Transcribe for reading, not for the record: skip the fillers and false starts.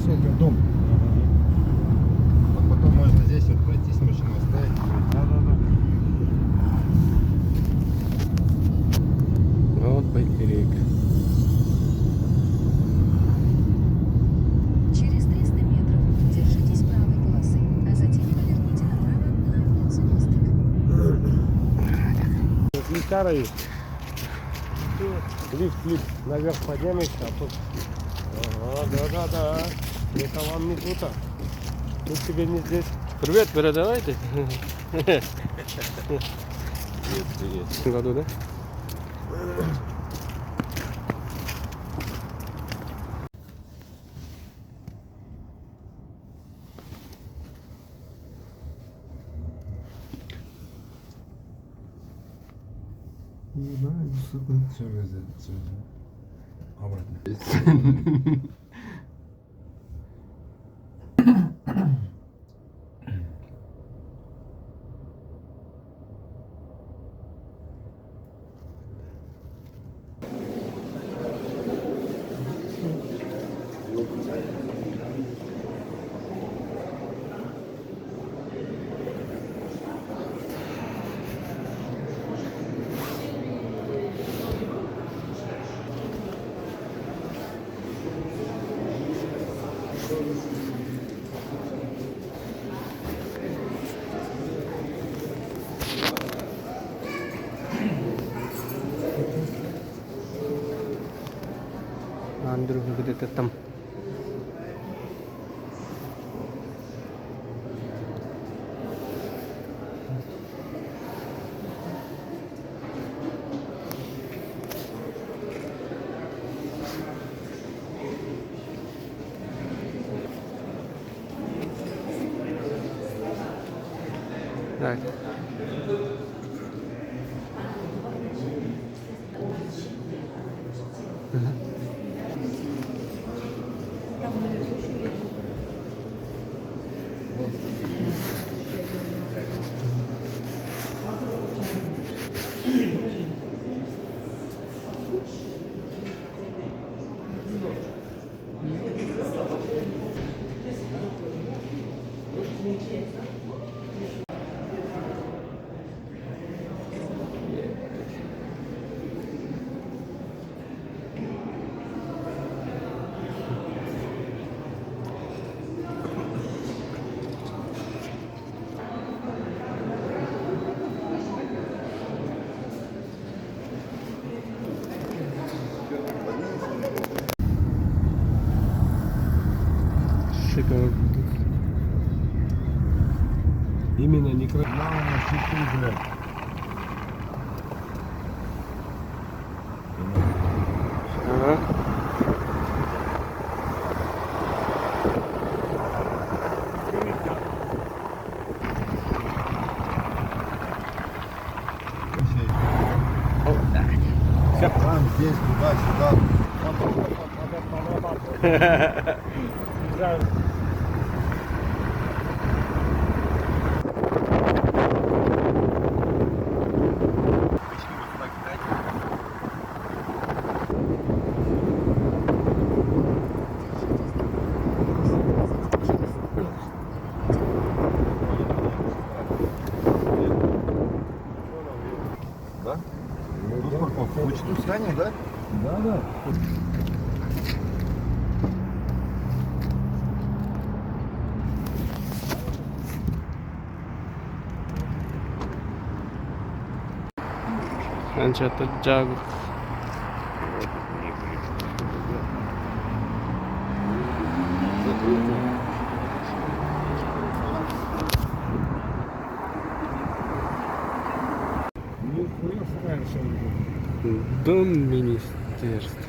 высокий дом. А потом можно здесь вот пройтись, машину оставить. Да-да-да. Вот байтерик. Через 300 метров держитесь правой полосы, а затем поверните направо на улицу Мостик. Лифтара есть. Лифт, наверх поднимешься, а тут... Ага, да-да-да. Это вам не тут, тут тебе не здесь. Привет, передавайте. Привет, привет. В этом году, да? Не знаю, сука. Все, обратно. Андрюха где-то там. Так. Шикарно. Именно не красивая, блядь. Ага. Там, здесь, туда, сюда. Да? Ну, парковку. Вычту сханил, да? Да-да. Анчата Джагу. Дом министерства.